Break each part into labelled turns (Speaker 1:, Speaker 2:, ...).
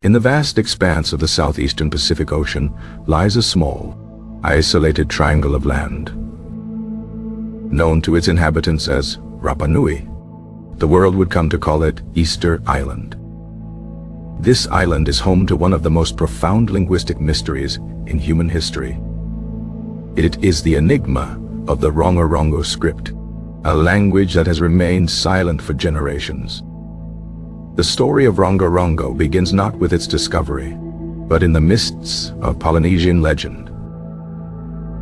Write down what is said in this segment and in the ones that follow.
Speaker 1: In the vast expanse of the southeastern Pacific Ocean lies a small, isolated triangle of land. Known to its inhabitants as Rapa Nui, the world would come to call it Easter Island. This island is home to one of the most profound linguistic mysteries in human history. It is the enigma of the Rongorongo script, a language that has remained silent for generations. The story of Rongorongo begins not with its discovery, but in the mists of Polynesian legend.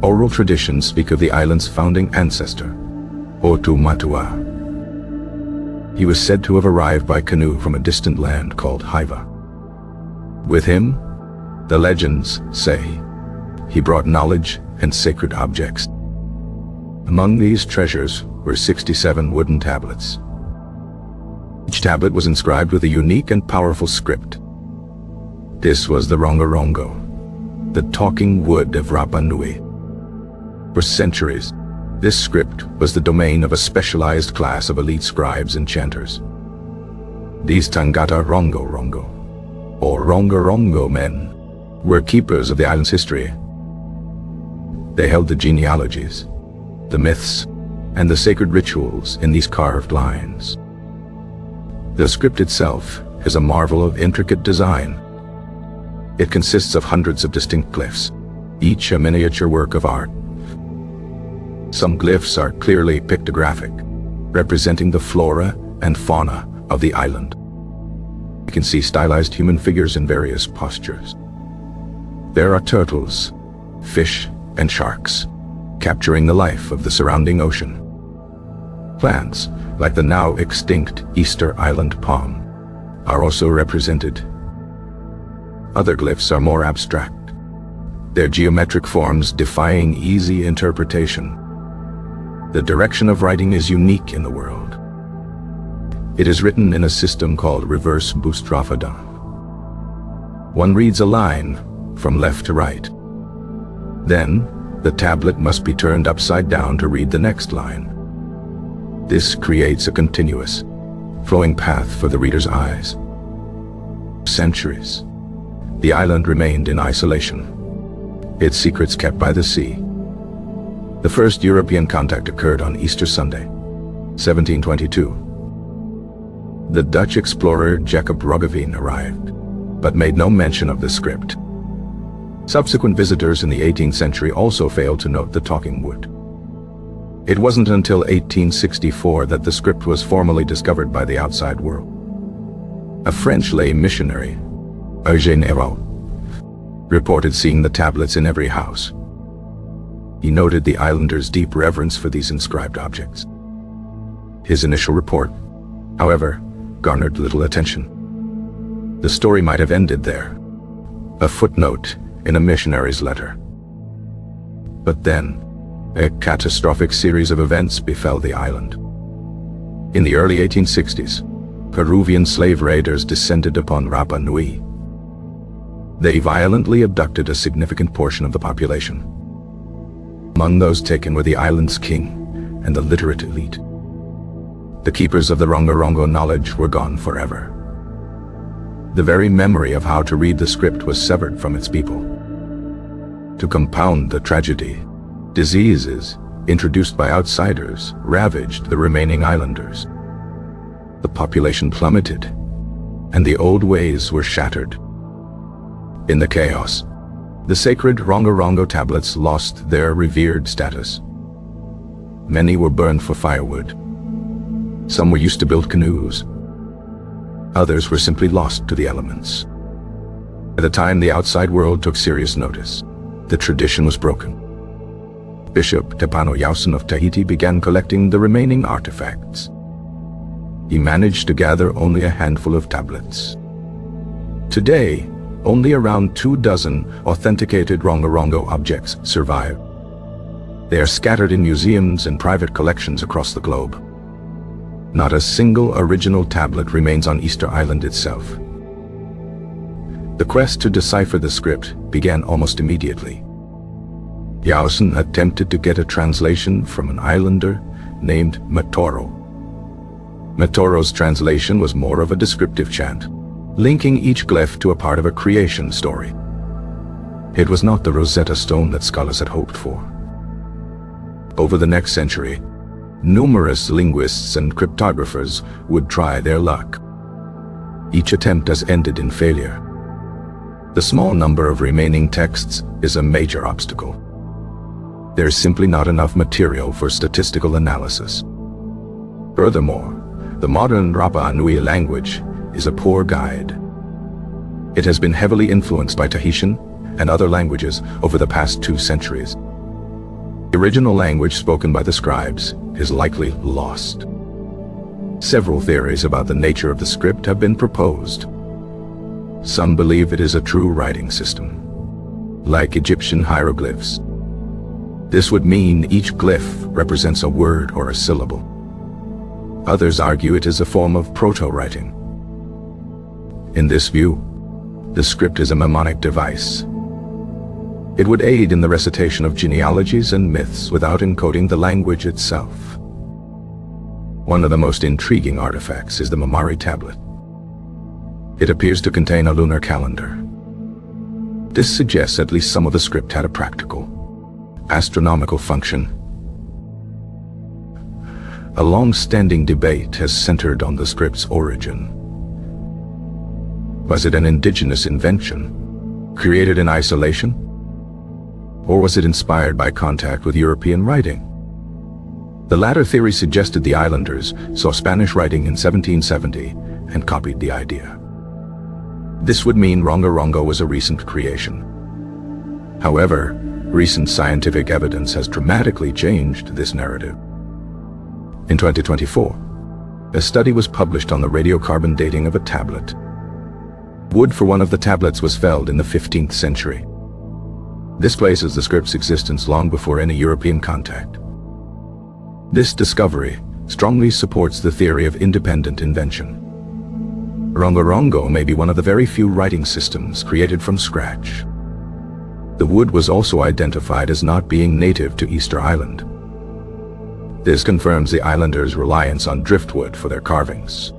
Speaker 1: Oral traditions speak of the island's founding ancestor, Otu Matua. He was said to have arrived by canoe from a distant land called Haiva. With him, the legends say, he brought knowledge and sacred objects. Among these treasures were 67 wooden tablets. Each tablet was inscribed with a unique and powerful script. This was the Rongorongo, the talking wood of Rapa Nui. For centuries, this script was the domain of a specialized class of elite scribes and chanters. These Tangata Rongorongo, or Rongorongo men, were keepers of the island's history. They held the genealogies, the myths, and the sacred rituals in these carved lines. The script itself is a marvel of intricate design. It consists of hundreds of distinct glyphs, each a miniature work of art. Some glyphs are clearly pictographic, representing the flora and fauna of the island. You can see stylized human figures in various postures. There are turtles, fish, and sharks, capturing the life of the surrounding ocean. Plants, like the now extinct Easter Island palm, are also represented. Other glyphs are more abstract, their geometric forms defying easy interpretation. The direction of writing is unique in the world. It is written in a system called reverse boustrophedon. One reads a line from left to right. Then, the tablet must be turned upside down to read the next line. This creates a continuous, flowing path for the reader's eyes. For centuries, the island remained in isolation, its secrets kept by the sea. The first European contact occurred on Easter Sunday, 1722. The Dutch explorer Jacob Roggeveen arrived, but made no mention of the script. Subsequent visitors in the 18th century also failed to note the talking wood. It wasn't until 1864 that the script was formally discovered by the outside world. A French lay missionary, Eugène Hérault, reported seeing the tablets in every house. He noted the islanders' deep reverence for these inscribed objects. His initial report, however, garnered little attention. The story might have ended there, a footnote in a missionary's letter. But then, a catastrophic series of events befell the island. In the early 1860s, Peruvian slave raiders descended upon Rapa Nui. They violently abducted a significant portion of the population. Among those taken were the island's king and the literate elite. The keepers of the Rongorongo knowledge were gone forever. The very memory of how to read the script was severed from its people. To compound the tragedy, diseases introduced by outsiders ravaged the remaining islanders. The population plummeted, and the old ways were shattered. In the chaos, the sacred Rongorongo tablets lost their revered status. Many were burned for firewood. Some were used to build canoes. Others were simply lost to the elements. By the time the outside world took serious notice, the tradition was broken. Bishop Tepano Yausen of Tahiti began collecting the remaining artifacts. He managed to gather only a handful of tablets. Today, only around 24 authenticated Rongorongo objects survive. They are scattered in museums and private collections across the globe. Not a single original tablet remains on Easter Island itself. The quest to decipher the script began almost immediately. Yausen attempted to get a translation from an islander named Matoro. Metoro's translation was more of a descriptive chant, linking each glyph to a part of a creation story. It was not the Rosetta Stone that scholars had hoped for. Over the next century, numerous linguists and cryptographers would try their luck. Each attempt has ended in failure. The small number of remaining texts is a major obstacle. There is simply not enough material for statistical analysis. Furthermore, the modern Rapa Nui language is a poor guide. It has been heavily influenced by Tahitian and other languages over the past 2 centuries. The original language spoken by the scribes is likely lost. Several theories about the nature of the script have been proposed. Some believe it is a true writing system, like Egyptian hieroglyphs. This would mean each glyph represents a word or a syllable. Others argue it is a form of proto-writing. In this view, the script is a mnemonic device. It would aid in the recitation of genealogies and myths without encoding the language itself. One of the most intriguing artifacts is the Mamari tablet. It appears to contain a lunar calendar. This suggests at least some of the script had a practical, astronomical function. A long-standing debate has centered on the script's origin. Was it an indigenous invention, created in isolation? Or was it inspired by contact with European writing? The latter theory suggested the islanders saw Spanish writing in 1770 and copied the idea. This would mean Rongorongo was a recent creation. However, recent scientific evidence has dramatically changed this narrative. In 2024, a study was published on the radiocarbon dating of a tablet. Wood for one of the tablets was felled in the 15th century. This places the script's existence long before any European contact. This discovery strongly supports the theory of independent invention. Rongorongo may be one of the very few writing systems created from scratch. The wood was also identified as not being native to Easter Island. This confirms the islanders' reliance on driftwood for their carvings.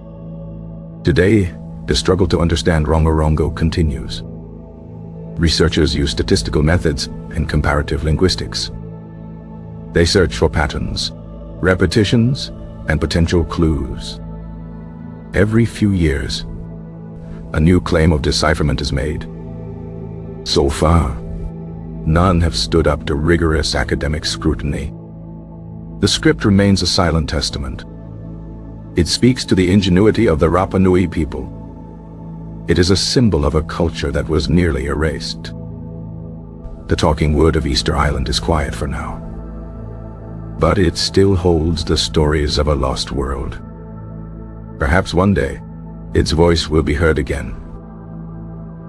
Speaker 1: Today, the struggle to understand Rongorongo continues. Researchers use statistical methods and comparative linguistics. They search for patterns, repetitions, and potential clues. Every few years, a new claim of decipherment is made. So far, none have stood up to rigorous academic scrutiny. The script remains a silent testament. It speaks to the ingenuity of the Rapa Nui people. It is a symbol of a culture that was nearly erased. The talking wood of Easter Island is quiet for now, but it still holds the stories of a lost world. Perhaps one day, its voice will be heard again.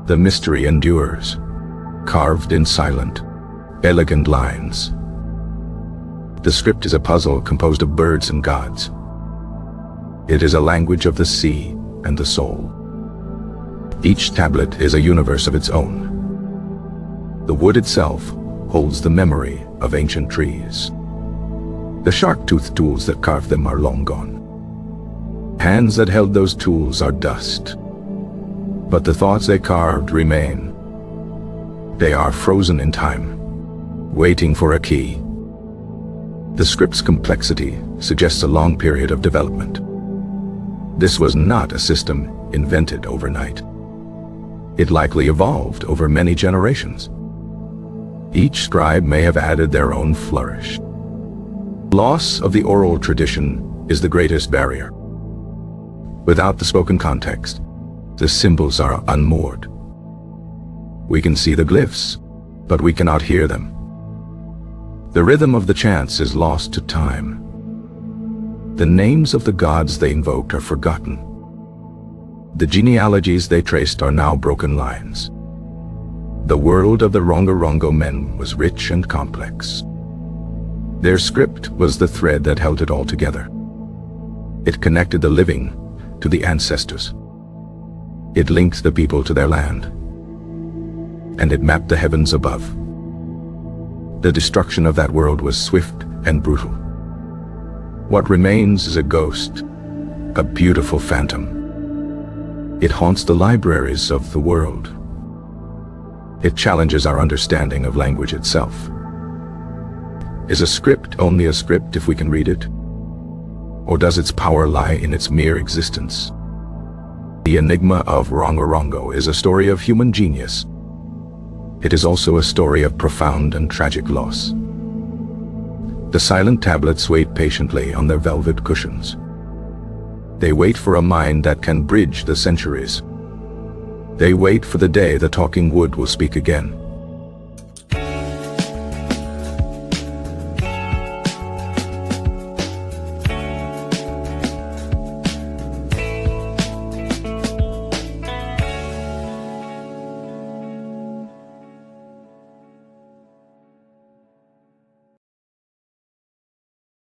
Speaker 1: The mystery endures, carved in silent, elegant lines. The script is a puzzle composed of birds and gods. It is a language of the sea and the soul. Each tablet is a universe of its own. The wood itself holds the memory of ancient trees. The shark-toothed tools that carved them are long gone. Hands that held those tools are dust. But the thoughts they carved remain. They are frozen in time, waiting for a key. The script's complexity suggests a long period of development. This was not a system invented overnight. It likely evolved over many generations. Each scribe may have added their own flourish. Loss of the oral tradition is the greatest barrier. Without the spoken context, the symbols are unmoored. We can see the glyphs, but we cannot hear them. The rhythm of the chants is lost to time. The names of the gods they invoked are forgotten. The genealogies they traced are now broken lines. The world of the Rongorongo men was rich and complex. Their script was the thread that held it all together. It connected the living to the ancestors. It linked the people to their land. And it mapped the heavens above. The destruction of that world was swift and brutal. What remains is a ghost, a beautiful phantom. It haunts the libraries of the world. It challenges our understanding of language itself. Is a script only a script if we can read it? Or does its power lie in its mere existence? The Enigma of Rongorongo is a story of human genius. It is also a story of profound and tragic loss. The silent tablets wait patiently on their velvet cushions. They wait for a mind that can bridge the centuries. They wait for the day the talking wood will speak again.